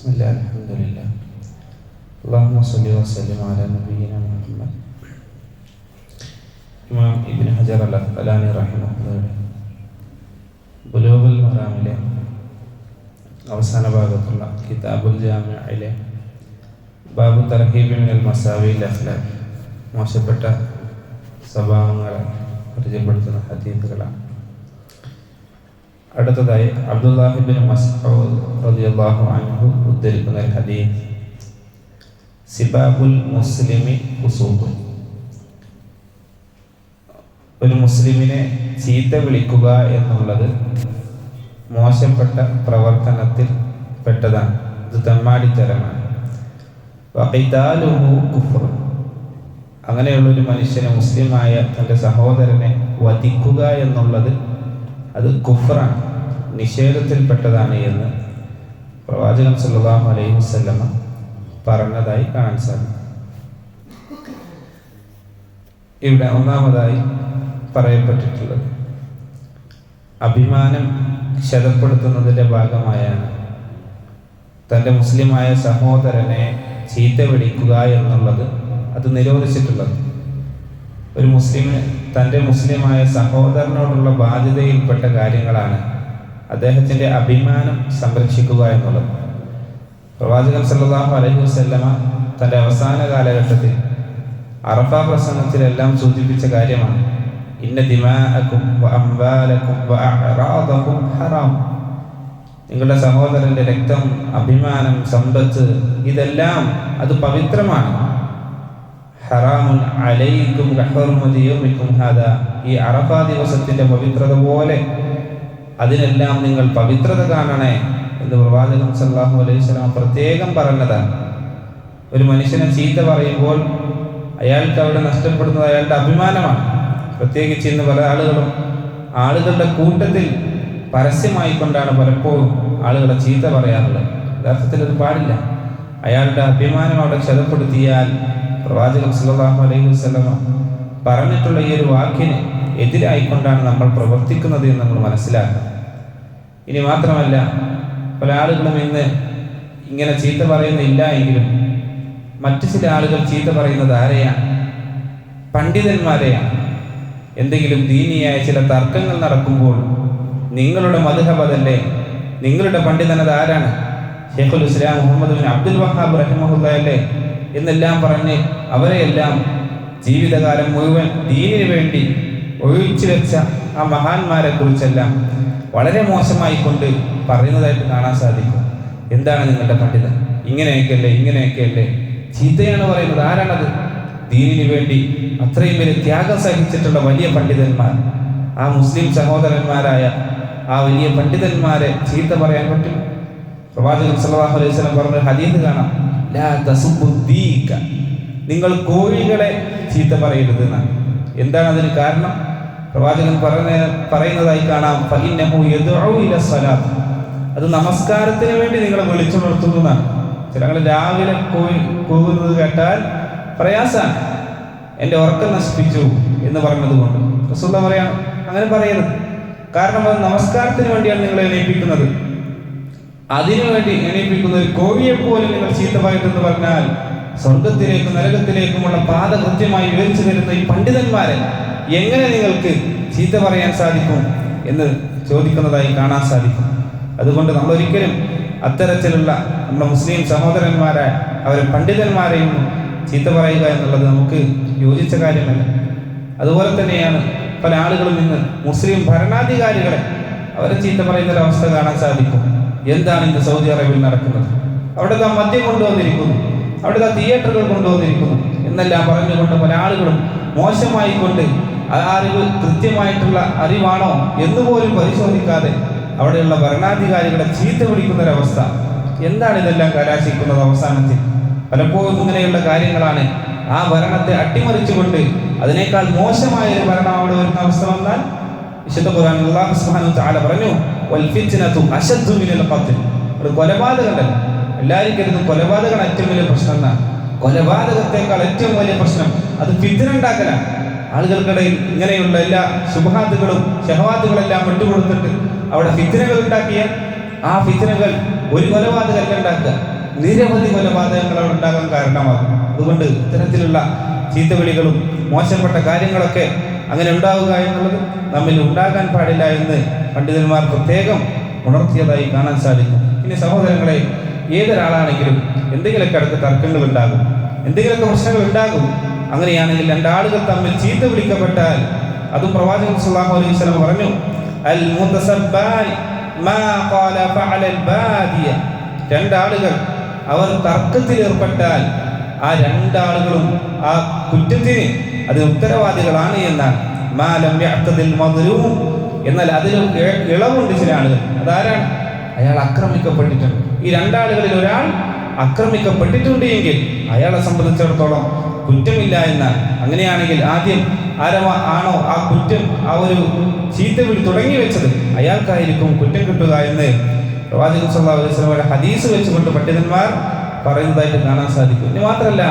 ബിസ്മില്ലാഹിർ അൽഹംദുലില്ലാഹ് അല്ലാഹുമ്മ സ്വല്ലി വസല്ലിം അലാ നബിയിനാ മുഹമ്മദ്. ഇമാം ഇബ്നു ഹജർ അൽ-അസ്ഖലാനി റഹിമഹുല്ലാഹ് ബുലൂഗുൽ മറാമിലെ അവസാന ഭാഗത്തുള്ള കിതാബുൽ ജാമിഇലെ ബാബു തർഹീബി മിനൽ മസാവിൽ അഖ്ലാഖ്, മോശപ്പെട്ട സ്വഭാവങ്ങളെ പരിചയപ്പെടുത്തുന്ന ഹദീസുകളാണ്. അടുത്തതായി അബ്ദുല്ലാഹി ഇബ്നു മസ്ഊദ് റളിയല്ലാഹു അൻഹു ഉദ്ധരിക്കുന്ന ഒരു ഹദീസ്, സിബാബുൽ മുസ്ലിമി ഫുസൂഖ്, ഒരു മുസ്ലിമിനെ ചീത്ത വിളിക്കുക എന്നുള്ളത് മോശപ്പെട്ട പ്രവർത്തനത്തിൽ പെട്ടതാണ്. ഇത് തെമ്മാടിത്തരമാണ്. വഖിതാലുഹു കുഫ്ർ, അങ്ങനെയുള്ളൊരു മനുഷ്യനെ, മുസ്ലിമായ തൻ്റെ സഹോദരനെ വധിക്കുക എന്നുള്ളത് അത് കുഫ്റാണ്, നിഷേധത്തിൽപ്പെട്ടതാണ് എന്ന് പ്രവാചകൻ സല്ലല്ലാഹു അലൈഹി വസല്ലമ പറഞ്ഞതായി കാണാൻ സാധിക്കും. ഇവിടെ ഒന്നാമതായി പറയപ്പെട്ടിട്ടുള്ളത് അഭിമാനം ക്ഷതപ്പെടുത്തുന്നതിൻ്റെ ഭാഗമായാണ് തൻ്റെ മുസ്ലിമായ സഹോദരനെ ചീത്ത വിളിക്കുക എന്നുള്ളത് അത് നിരോധിച്ചിട്ടുള്ളത്. ഒരു മുസ്ലിമിന് തൻ്റെ മുസ്ലിമായ സഹോദരനോടുള്ള ബാധ്യതയിൽപ്പെട്ട കാര്യങ്ങളാണ് അദ്ദേഹത്തിൻ്റെ അഭിമാനം സംരക്ഷിക്കുക എന്നുള്ളത്. പ്രവാചകൻ സല്ലല്ലാഹു അലൈഹി വസല്ലമ തൻ്റെ അവസാന കാലഘട്ടത്തിൽ അറഫ പ്രസംഗത്തിലെല്ലാം സൂചിപ്പിച്ച കാര്യമാണ്, ഇന്ന ദിമാഅക്കും വ അംവാലക്കും വ അഅറാദക്കും ഹറാം, നിങ്ങളുടെ സഹോദരൻ്റെ രക്തം, അഭിമാനം, സമ്പത്ത് ഇതെല്ലാം അത് പവിത്രമാണ്. ഹറാമുൻ അലൈക്കും കഹുർമതി യൗമിക്കും ഹാദാ, ഈ അറഫ ദിവസത്തിൻ്റെ പവിത്രത പോലെ അതിനെല്ലാം നിങ്ങൾ പവിത്രത കാണണേ എന്ന് പ്രവാചകൻ സല്ലല്ലാഹു അലൈഹി വസല്ലം പ്രത്യേകം പറഞ്ഞതാണ്. ഒരു മനുഷ്യനെ ചീത്ത പറയുമ്പോൾ അയാൾക്ക് അവിടെ നഷ്ടപ്പെടുന്നത് അയാളുടെ അഭിമാനമാണ്. പ്രത്യേകിച്ച് ഇന്ന് പല ആളുകളുടെ കൂട്ടത്തിൽ പരസ്യമായിക്കൊണ്ടാണ് പലപ്പോഴും ആളുകളെ ചീത്ത പറയാറുള്ളത്. യഥാർത്ഥത്തിൽ അത് പാടില്ല. അയാളുടെ അഭിമാനം അവിടെ ക്ഷതപ്പെടുത്തിയാൽ പ്രവാചകൻ സല്ലല്ലാഹു അലൈഹി വസല്ലം പറഞ്ഞിട്ടുള്ള ഈ ഒരു വാക്കിന് എതിരായിക്കൊണ്ടാണ് നമ്മൾ പ്രവർത്തിക്കുന്നത് എന്ന് നമ്മൾ മനസ്സിലാക്കണം. ഇനി മാത്രമല്ല, പല ആളുകളും ഇന്ന് ഇങ്ങനെ ചീത്ത പറയുന്നില്ല എങ്കിലും മറ്റു ചില ആളുകൾ ചീത്ത പറയുന്നത് ആരെയാണ്? പണ്ഡിതന്മാരെയാണ്. എന്തെങ്കിലും ദീനിയായ ചില തർക്കങ്ങൾ നടക്കുമ്പോൾ നിങ്ങളുടെ മദ്ഹബ് അതല്ലേ, നിങ്ങളുടെ പണ്ഡിതനത് ആരാണ്? ശൈഖുൽ ഇസ്ലാം മുഹമ്മദ് ബിൻ അബ്ദുൽ വഹാബ് റഹിമഹുല്ലാഹ് അല്ലേ എന്നെല്ലാം പറഞ്ഞ് അവരെയെല്ലാം ജീവിതകാലം മുഴുവൻ ദീനിന് വേണ്ടി ഒഴിച്ചു വെച്ച ആ മഹാന്മാരെ കുറിച്ചെല്ലാം വളരെ മോശമായി കൊണ്ട് പറയുന്നതായിട്ട് കാണാൻ സാധിക്കും. എന്താണ് നിങ്ങളുടെ പണ്ഡിതൻ? ഇങ്ങനെയൊക്കെയല്ലേ ചീത്തയാണ് പറയുന്നത്. ആരാണത്? ദീനിന് വേണ്ടി അത്രയും വലിയ ത്യാഗം സഹിച്ചിട്ടുള്ള വലിയ പണ്ഡിതന്മാർ, ആ മുസ്ലിം സഹോദരന്മാരായ ആ വലിയ പണ്ഡിതന്മാരെ ചീത്ത പറയാൻ പറ്റും? പ്രവാചകൻ സല്ലല്ലാഹു അലൈഹി വസല്ലം പറഞ്ഞ ഹദീസ് കാണാം, ലാ തസുബ്ബു ദീക, നിങ്ങൾ കോഴികളെ ചീത്ത പറയരുത് എന്നാണ്. എന്താണ് അതിന് കാരണം? പ്രവാചകൻ പറയുന്നതായി കാണാം, ഫഇന്നഹു യദ്ഉ ഇല സ്വലാത്ത്, അത് നമസ്കാരത്തിന് വേണ്ടി നിങ്ങളെ വിളിച്ചുണർത്തുന്നതാണ്. ചിലങ്ങൾ രാവിലെ പോകുന്നത് കേട്ടാൽ പ്രയാസാണ്, എൻ്റെ ഉറക്കം നശിപ്പിച്ചു എന്ന് പറഞ്ഞതുകൊണ്ട് റസൂലുള്ളാഹി പറയാണ്, അങ്ങനെ പറയരുത്. കാരണം അത് നമസ്കാരത്തിന് വേണ്ടിയാണ് നിങ്ങളെ എണീപ്പിക്കുന്നത്. അതിനുവേണ്ടി എണീപ്പിക്കുന്ന ഒരു കോഴിയെപ്പോലും നിങ്ങൾ ചീത്ത പറയരുതെന്ന് പറഞ്ഞാൽ സ്വർഗത്തിലേക്കും നരകത്തിലേക്കുമുള്ള പാത കൃത്യമായി വിവരിച്ചു തരുന്ന ഈ പണ്ഡിതന്മാരെ എങ്ങനെ നിങ്ങൾക്ക് ചീത്ത പറയാൻ സാധിക്കും എന്ന് ചോദിക്കുന്നതായി കാണാൻ സാധിക്കും. അതുകൊണ്ട് നമ്മൾ ഒരിക്കലും അത്തരത്തിലുള്ള നമ്മുടെ മുസ്ലിം സഹോദരന്മാരെ, അവരെ പണ്ഡിതന്മാരെയും ചീത്ത പറയുക എന്നുള്ളത് നമുക്ക് യോജിച്ച കാര്യമല്ല. അതുപോലെ തന്നെയാണ് പല ആളുകളും ഇന്ന് മുസ്ലിം ഭരണാധികാരികളെ അവരെ ചീത്ത പറയുന്നൊരവസ്ഥ കാണാൻ സാധിക്കും. എന്താണ് ഇന്ന് സൗദി അറേബ്യയിൽ നടക്കുന്നത്? അവിടുത്തെ മദ്യം കൊണ്ടുവന്നിരിക്കുന്നു, അവിടുത്തെ തിയേറ്ററുകൾ കൊണ്ടുവന്നിരിക്കുന്നു എന്നെല്ലാം പറഞ്ഞുകൊണ്ട് പല ആളുകളും മോശമായി കൊണ്ട് ആ അറിവ് കൃത്യമായിട്ടുള്ള അറിവാണോ എന്നുപോലും പരിശോധിക്കാതെ അവിടെയുള്ള ഭരണാധികാരികളെ ചീത്ത വിളിക്കുന്നൊരവസ്ഥ. എന്താണ് ഇതെല്ലാം കലാശിക്കുന്നത്? അവസാനത്തിൽ പലപ്പോഴും ഇങ്ങനെയുള്ള കാര്യങ്ങളാണ് ആ ഭരണത്തെ അട്ടിമറിച്ചുകൊണ്ട് അതിനേക്കാൾ മോശമായ ഒരു ഭരണം അവിടെ വരുന്ന അവസ്ഥ വന്നാൽ വിശുദ്ധ ഖുർആൻ അല്ലാഹു സുബ്ഹാനഹു വ തആല പറഞ്ഞു, വൽ ഫിത്നതു അശദ്ദു മിനൽ ഖത്ൽ, ഒരു കൊലപാതകമല്ല. എല്ലാവരും കരുതും കൊലപാതകമാണ് ഏറ്റവും വലിയ പ്രശ്നം എന്നാണ്. കൊലപാതകത്തെക്കാൾ ഏറ്റവും വലിയ പ്രശ്നം അത് ഫിത്ന ഉണ്ടാക്കലാണ്. ആളുകൾക്കിടയിൽ ഇങ്ങനെയുള്ള എല്ലാ ശുബ്ഹാത്തുകളും ഷഹവാത്തുകളെല്ലാം വിട്ടുകൊടുത്തിട്ട് അവിടെ ഫിത്നകൾ ഉണ്ടാക്കിയ ആ ഫിത്നകൾ ഒരു കൊലപാതകമല്ല ഉണ്ടാക്കുക, നിരവധി കൊലപാതകങ്ങൾ അവിടെ ഉണ്ടാകാൻ കാരണമാകും. അതുകൊണ്ട് ഇത്തരത്തിലുള്ള ചീത്തവിളികളും മോശപ്പെട്ട കാര്യങ്ങളൊക്കെ അങ്ങനെ ഉണ്ടാവുക എന്നുള്ളത് നമ്മിൽ ഉണ്ടാകാൻ പാടില്ല എന്ന് പണ്ഡിതന്മാർ പ്രത്യേകം ഉണർത്തിയതായി കാണാൻ സാധിക്കും. ഇനി സഹോദരങ്ങളെ, ഏതൊരാളാണെങ്കിലും എന്തെങ്കിലുമൊക്കെ അടുത്ത് തർക്കങ്ങൾ ഉണ്ടാകും, എന്തെങ്കിലുമൊക്കെ പ്രശ്നങ്ങൾ ഉണ്ടാകും. അങ്ങനെയാണെങ്കിൽ രണ്ടാളുകൾ തമ്മിൽ ചീത്ത വിളിക്കപ്പെട്ടാൽ, അതും പ്രവാചകൻ സല്ലല്ലാഹു അലൈഹി വസല്ലം പറഞ്ഞു, അൽ മുതസബ്ബാൻ മാ ഖാല ഫഅലൽ ബാദിയ, രണ്ടാളുകൾ അവർ തർക്കത്തിൽ ഏർപ്പെട്ടാൽ ആ രണ്ടാളുകളും ആ കുറ്റത്തിന് അതിന് ഉത്തരവാദികളാണ് എന്നാണ്. മാ ലം യഅ്തദിൽ മദ്ലൂം, എന്നാൽ അതിൽ ഇളവുണ്ട് ചില ആളുകൾ. അതാരാണ്? അയാൾ ആക്രമിക്കപ്പെട്ടിട്ടുണ്ട്. ഈ രണ്ടാളുകളിൽ ഒരാൾ ആക്രമിക്കപ്പെട്ടിട്ടുണ്ട് എങ്കിൽ അയാളെ സംബന്ധിച്ചിടത്തോളം കുറ്റമില്ല എന്നാണ്. അങ്ങനെയാണെങ്കിൽ ആദ്യം ആണോ ആ കുറ്റം, ആ ഒരു ചീത്തവിളി തുടങ്ങി വെച്ചത്, അയാൾക്കായിരിക്കും കുറ്റം കിട്ടുക എന്ന് പ്രവാചകൻ സല്ലല്ലാഹു അലൈഹി വസല്ലമയുടെ ഹദീസ് വെച്ചുകൊണ്ട് പണ്ഡിതന്മാർ പറയുന്നതായിട്ട് കാണാൻ സാധിക്കും. ഇനി മാത്രമല്ല,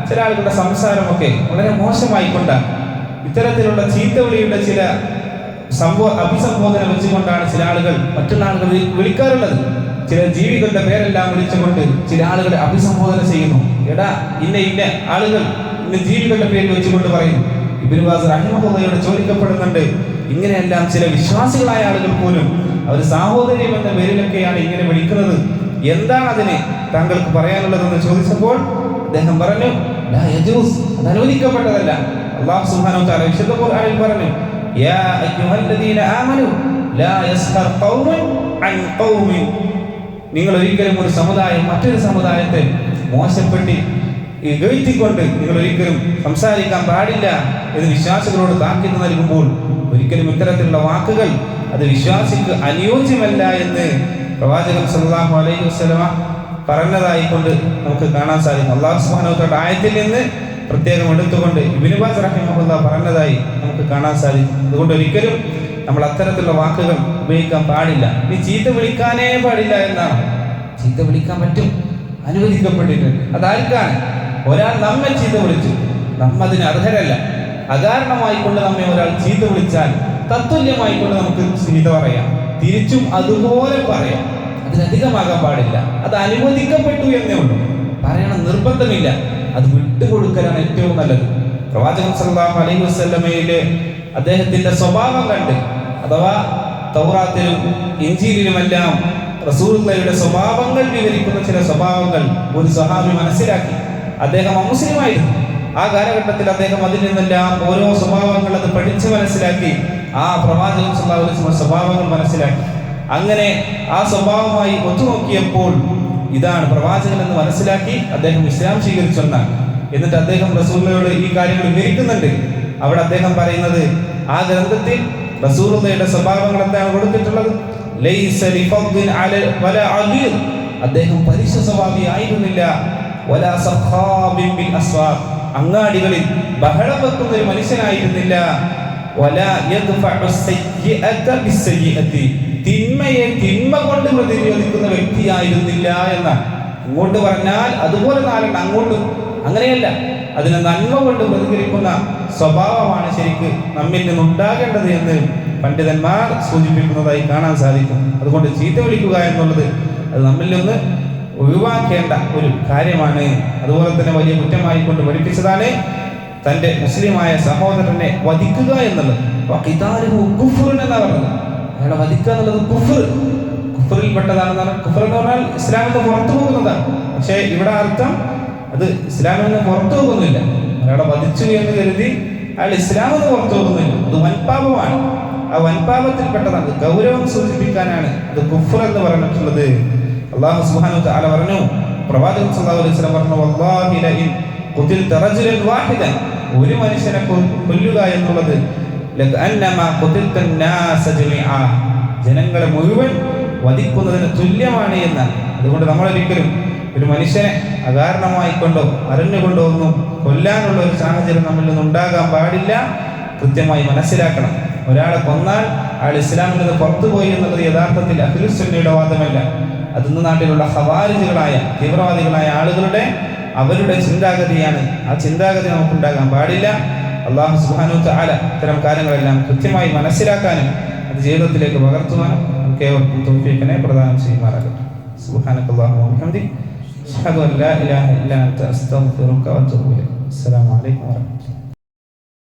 ചില ആളുകളുടെ സംസാരമൊക്കെ വളരെ മോശമായിക്കൊണ്ടാണ് ഇത്തരത്തിലുള്ള ചീത്തവിളിയുടെ ചില അഭിസംബോധന വെച്ചുകൊണ്ടാണ് ചില ആളുകൾ മറ്റുള്ള ആളുകൾ വിളിക്കാറുള്ളത്. ചില ജീവികളുടെ പേരെല്ലാം വിളിച്ചുകൊണ്ട് ചില ആളുകളെ അഭിസംബോധന ചെയ്യുന്നു. എടാ ഇന്ന ആളുകൾ ഇന്ന ജീവികളുടെ പേര് വെച്ചുകൊണ്ട് പറയുന്നു. ഇബ്നു ബാസ് റഹിമഹുള്ളാഹയോട് ചോദിക്കപ്പെടുന്നുണ്ട്, ഇങ്ങനെയെല്ലാം ചില വിശ്വാസികളായ ആളുകൾ പോലും അവർ സാഹോദര്യം എന്ന പേരിലൊക്കെയാണ് ഇങ്ങനെ വിളിക്കുന്നത്, എന്താണ് അതിന് താങ്കൾക്ക് പറയാനുള്ളതെന്ന് ചോദിച്ചപ്പോൾ അദ്ദേഹം പറഞ്ഞു, ലാ യജൂസ്, അത് അനുവദിക്കപ്പെട്ടതല്ല. അല്ലാഹു സുബ്ഹാനഹു വ തആല വിശുദ്ധ ഖുർആനിൽ പറഞ്ഞു, യാ അയ്യുഹല്ലദീന ആമനു ലാ യസ്ഖർ ഖൗമുൻ അൻ ഖൗമിൻ, നിങ്ങൾ ഒരിക്കലും ഒരു സമുദായം മറ്റൊരു സമുദായത്തെ മോശപ്പെട്ടി ഇകഴ്ത്തിക്കൊണ്ട് നിങ്ങൾ ഒരിക്കലും സംസാരിക്കാൻ പാടില്ല എന്ന് വിശ്വാസികളോട് താക്കീത് നൽകുമ്പോൾ ഒരിക്കലും ഇത്തരത്തിലുള്ള വാക്കുകൾ അത് വിശ്വാസിക്ക് അനുയോജ്യമല്ല എന്ന് പ്രവാചകൻ സല്ലല്ലാഹു അലൈഹി വസല്ലമ പറഞ്ഞതായിക്കൊണ്ട് നമുക്ക് കാണാൻ സാധിക്കും. അല്ലാഹു സുബ്ഹാനഹു വ തആല ആയത്തിൽ നിന്ന് പ്രത്യേകം എടുത്തുകൊണ്ട് ഇബ്നു ബാസ് റഹിമഹുല്ലാഹ് പറഞ്ഞതായി നമുക്ക് കാണാൻ സാധിക്കും. അതുകൊണ്ട് ഒരിക്കലും നമ്മൾ അത്തരത്തിലുള്ള വാക്കുകൾ ഉപയോഗിക്കാൻ പാടില്ല. ഇനി ചീത്ത വിളിക്കാനേ പാടില്ല എന്നാണ്. ചീത്ത വിളിക്കാൻ പറ്റും, അനുവദിക്കപ്പെട്ടിട്ടുണ്ട്. അതാർക്കാണ്? ഒരാൾ നമ്മെ ചീത്ത വിളിച്ചു, നമ്മതിന് അർഹരല്ല. അകാരണമായിക്കൊണ്ട് നമ്മെ ഒരാൾ ചീത്ത വിളിച്ചാൽ തത്തുല്യമായിക്കൊണ്ട് നമുക്ക് ചീത്ത പറയാം, തിരിച്ചും അതുപോലെ പറയാം. അതിലധികമാകാൻ പാടില്ല. അത് അനുവദിക്കപ്പെട്ടു എന്നേ ഉള്ളൂ, പറയണം നിർബന്ധമില്ല. അത് വിട്ടുകൊടുക്കലാണ് ഏറ്റവും നല്ലത്. പ്രവാചകൻ സല്ലല്ലാഹു അലൈഹി വസല്ലമയിലെ അദ്ദേഹത്തിന്റെ സ്വഭാവം കണ്ട്, അഥവാ തൗറാത്തിലും ഇഞ്ചീലിലുമെല്ലാം റസൂലുള്ളാഹിയുടെ സ്വഭാവങ്ങൾ വിവരിക്കുന്ന ചില സ്വഭാവങ്ങൾ ഒരു സ്വഹാബി മനസ്സിലാക്കി. അദ്ദേഹം അമുസ്ലിമായിരുന്നു. ആ കാലഘട്ടത്തിൽ അദ്ദേഹം അതിൽ നിന്നെല്ലാം ഓരോ സ്വഭാവങ്ങൾ അത് പഠിച്ച് മനസ്സിലാക്കി ആ പ്രവാചകൻ സല്ലല്ലാഹു അലൈഹി വസല്ലം സ്വഭാവങ്ങൾ മനസ്സിലാക്കി. അങ്ങനെ ആ സ്വഭാവമായി ഒത്തുനോക്കിയപ്പോൾ ഇതാണ് പ്രവാചകൻ എന്ന് മനസ്സിലാക്കി അദ്ദേഹം ഇസ്ലാം സ്വീകരിച്ചെന്നാണ്. എന്നിട്ട് അദ്ദേഹം റസൂലുള്ളാഹിയോട് ഈ കാര്യങ്ങൾ വിവരിക്കുന്നുണ്ട്. അവിടെ അദ്ദേഹം പറയുന്നത്, ആ ഗ്രന്ഥത്തിൽ റസൂലുള്ളാഹിയുടെ സ്വഭാവങ്ങൾ എന്താണ് കൊടുത്തിട്ടുള്ളത്? ലൈസ ലിഫദ്ദിൻ വലാ അഗീർ, അദ്ദേഹം പലിശ സ്വഭാവി ആയിരുന്നില്ല. വലാ സഖാബിൻ ബിൽ അസ്വാഖ്, അങ്ങാടികളിൽ ബഹളം വെക്കുന്ന ഒരു മനുഷ്യനായിരുന്നില്ല. വലാ യദ്ഫഉ സയ്യിഅത ബിസ്സയ്യിഅതി, തിന്മയെ തിന്മ കൊണ്ട് പ്രതിരോധിക്കുന്ന വ്യക്തിയായിരുന്നില്ല എന്നാണ്. ഇങ്ങോട്ട് പറഞ്ഞാൽ അതുപോലെ നാലെണ്ണം അങ്ങോട്ടും അങ്ങനെയല്ല, അതിനെ നന്മ കൊണ്ട് പ്രതികരിക്കുന്ന സ്വഭാവമാണ് ശരിക്ക് നമ്മിൽ നിന്നുണ്ടാകേണ്ടത് എന്ന് പണ്ഡിതന്മാർ സൂചിപ്പിക്കുന്നതായി കാണാൻ സാധിക്കും. അതുകൊണ്ട് ചീത്ത വിളിക്കുക എന്നുള്ളത് അത് നമ്മിൽ നിന്ന് ഒഴിവാക്കേണ്ട ഒരു കാര്യമാണ്. അതുപോലെ തന്നെ വലിയ കുറ്റമായി കൊണ്ട് പഠിപ്പിച്ചതാണ് തൻ്റെ മുസ്ലിമായ സഹോദരനെ വധിക്കുക എന്നുള്ളത്. എന്നാ പറഞ്ഞത്, അയാളെ വധിക്കുക എന്നുള്ളത് കുഫറിൽ പെട്ടതാണെന്നാണ്. കുഫർ എന്ന് പറഞ്ഞാൽ ഇസ്ലാമിൽ നിന്ന് പുറത്തു പോകുന്നതാണ്. പക്ഷേ ഇവിടെ അർത്ഥം അത് ഇസ്ലാമിൽ നിന്ന് പുറത്തു പോകുന്നില്ല. അയാളെ വധിച്ചു എന്ന് കരുതി അയാൾ ഇസ്ലാമിൽ നിന്ന് പുറത്തു പോകുന്നില്ല. അത് വൻപാപമാണ്. ആ വൻപാപത്തിൽപ്പെട്ടതാണ്. ഗൗരവം സൂചിപ്പിക്കാനാണ് അത് കുഫർ എന്ന് പറഞ്ഞിട്ടുള്ളത്. അല്ലാഹു സുബ്ഹാനഹു വ തആല പറഞ്ഞു, പ്രവാചകൻ സല്ലല്ലാഹു അലൈഹി വസല്ലം പറഞ്ഞു, വല്ലാഹി ലഇൻ ഖുതിൽത റജുലൻ വാഹിദൻ, ഒരു മനുഷ്യനെ കൊല്ലുക എന്നുള്ളത് ലഅന്നമാ ഖുതിൽത നാസ ജമീഅ, ജനങ്ങളെ മുഴുവൻ വധിക്കുന്നതിന് തുല്യമാണ് എന്നാണ്. അതുകൊണ്ട് നമ്മളൊരിക്കലും ഒരു മനുഷ്യനെ അകാരണമായിക്കൊണ്ടോ അറിഞ്ഞുകൊണ്ടോ ഒന്നും കൊല്ലാനുള്ള ഒരു സാഹചര്യം നമ്മളിൽ നിന്ന് ഉണ്ടാകാൻ പാടില്ല. കൃത്യമായി മനസ്സിലാക്കണം. ഒരാളെ കൊന്നാൽ അയാൾ ഇസ്ലാമിൽ നിന്ന് പുറത്തുപോയി എന്നുള്ളത് യഥാർത്ഥത്തിൽ അഹ്ലുസ് സുന്നയുടെ വാദമല്ല. അതിന്ന് നാട്ടിലുള്ള ഖവാരിജുകളായ തീവ്രവാദികളായ ആളുകളുടെ അവരുടെ ചിന്താഗതിയാണ്. ആ ചിന്താഗതി നമുക്കുണ്ടാകാൻ പാടില്ല. അല്ലാഹു സുബ്ഹാനഹു വ തആല ഇത്തരം കാര്യങ്ങളെല്ലാം കൃത്യമായി മനസ്സിലാക്കാനും അത് ജീവിതത്തിലേക്ക് പകർത്തുവാനും നമുക്ക് ഏവർക്കും തൗഫീഖിനെ പ്രദാനം ചെയ്യുമാറാകട്ടെ. സുബ്ഹാനക്കല്ലാഹു വ ബിഹംദിക് അഷ്ഹദു അൻ ലാ ഇലാഹ ഇല്ലാ അൻത അസ്തഗ്ഫിറുക വഅതൂബു ഇലൈക്. അസ്സലാമു അലൈക്കും വറഹ്മത്തുള്ളാഹി.